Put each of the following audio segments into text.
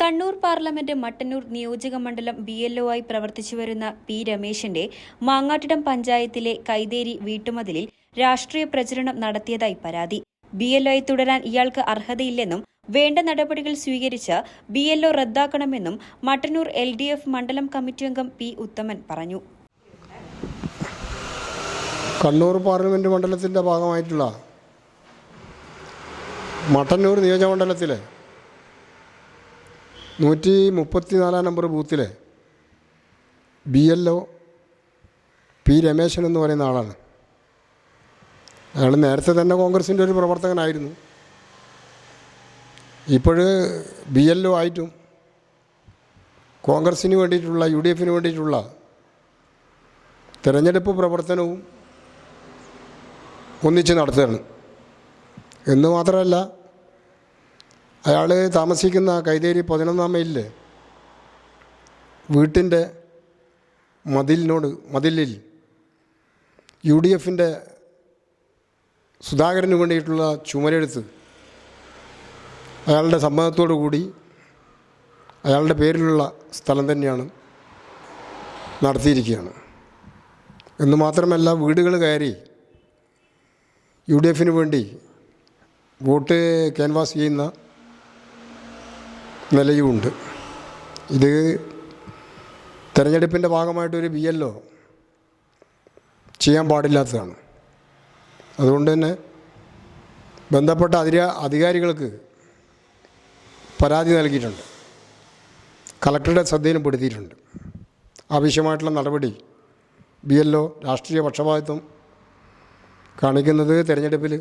Kannur parliament Mattannur നിയോജക മണ്ഡലം BLO ആയി പ്രവർത്തിച്ചുവരുന്ന P. രമേശിന്റെ മാങ്ങാട്ടിടം പഞ്ചായത്തിലെ കൈതേരി വീട്ടുമതിലിൽ രാഷ്ട്രീയ പ്രചരണം നടത്തിയതായി പരാതി. BLO ആയി തുടരാൻ ഇയാൾക്ക് അർഹതയില്ലെന്നും വേണ്ട നടപടികൾ സ്വീകരിച്ച് BLO റദ്ദാക്കണമെന്നും മട്ടന്നൂർ LDF മണ്ഡലം കമ്മിറ്റി അംഗം P. ഉത്തമൻ പറഞ്ഞു. കണ്ണൂർ പാർലമെന്റ് മണ്ഡലത്തിന്റെ ഭാഗമായിട്ടുള്ള മട്ടന്നൂർ നിയോജകമണ്ഡലത്തിലെ 134 നമ്പർ ബൂത്തിലെ BLO P. രമേശൻ എന്ന് പറയുന്ന ആളാണ്. അയാൾ നേരത്തെ തന്നെ കോൺഗ്രസിൻ്റെ ഒരു പ്രവർത്തകനായിരുന്നു. ഇപ്പോഴ് BLO ആയിട്ടും കോൺഗ്രസിന് വേണ്ടിയിട്ടുള്ള UDFന് വേണ്ടിയിട്ടുള്ള തിരഞ്ഞെടുപ്പ് പ്രവർത്തനവും ഒന്നിച്ച് നടത്തുകയാണ്. എന്ന് മാത്രമല്ല, അയാൾ താമസിക്കുന്ന കൈതേരി 11-ാം മൈലിലെ വീട്ടിൻ്റെ മതിലിൽ UDFൻ്റെ സുധാകരന് വേണ്ടിയിട്ടുള്ള ചുമരെഴുത്ത് അയാളുടെ സമ്മതത്തോടു കൂടി അയാളുടെ പേരിലുള്ള സ്ഥലം തന്നെയാണ് നടത്തിയിരിക്കുകയാണ്. എന്ന് മാത്രമല്ല, വീടുകൾ കയറി UDFന് വേണ്ടി വോട്ട് ക്യാൻവാസ് ചെയ്യുന്ന നിലയുമുണ്ട്. ഇത് തെരഞ്ഞെടുപ്പിൻ്റെ ഭാഗമായിട്ടൊരു BLO ചെയ്യാൻ പാടില്ലാത്തതാണ്. അതുകൊണ്ട് തന്നെ ബന്ധപ്പെട്ട അധികാരികൾക്ക് പരാതി നൽകിയിട്ടുണ്ട്, കളക്ടറുടെ ശ്രദ്ധയിൽപ്പെടുത്തിയിട്ടുണ്ട്. ആവശ്യമായിട്ടുള്ള നടപടി BLO രാഷ്ട്രീയ പക്ഷപാതിത്വം കാണിക്കുന്നത് തെരഞ്ഞെടുപ്പിൽ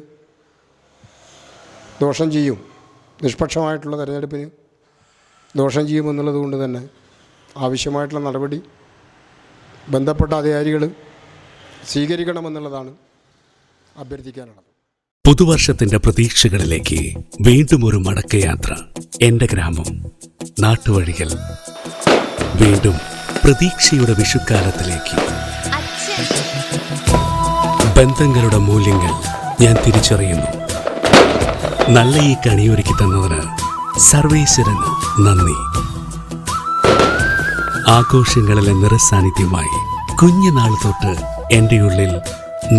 ദോഷം ചെയ്യും, നിഷ്പക്ഷമായിട്ടുള്ള തെരഞ്ഞെടുപ്പിന് ദോഷം ചെയ്യുമെന്നുള്ളത് കൊണ്ട് തന്നെ ആവശ്യമായിട്ടുള്ള നടപടി ബന്ധപ്പെട്ട അധികാരികൾ സ്വീകരിക്കണമെന്നുള്ളതാണ് അഭ്യർത്ഥിക്കാനുള്ളത്. പുതുവർഷത്തിന്റെ പ്രതീക്ഷകളിലേക്ക് വീണ്ടും ഒരു മടക്കയാത്ര. എന്റെ ഗ്രാമം, നാട്ടുവഴികൾ, വീണ്ടും പ്രതീക്ഷയുടെ വിഷുക്കാലത്തിലേക്ക്. ബന്ധങ്ങളുടെ മൂല്യങ്ങൾ ഞാൻ തിരിച്ചറിയുന്നു. നല്ല ഈ കണിയൊരുക്കി തന്നതിന് സർവേശ്വരന് നന്ദി. ആഘോഷങ്ങളിലെ നിറസാന്നിധ്യമായി കുഞ്ഞുനാൾ തൊട്ട് എൻ്റെ ഉള്ളിൽ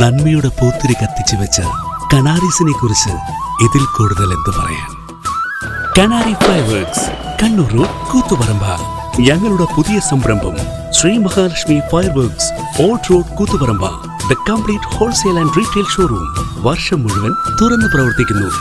നന്മയുടെ പൂത്തിരി കത്തിച്ചു വെച്ച കനാരീസിനെ കുറിച്ച് ഇതിൽ കൂടുതൽ എന്തു പറയാൻ. കനാരി ഫയർവർക്സ്, കണ്ണൂർ റോഡ്, കൂത്തുപറമ്പ. ഞങ്ങളുടെ പുതിയ സംരംഭം Shri Mahalakshmi fireworks, old road, Koothuparamba. The complete wholesale and retail showroom വർഷം മുഴുവൻ തുറന്നു പ്രവർത്തിക്കുന്നു.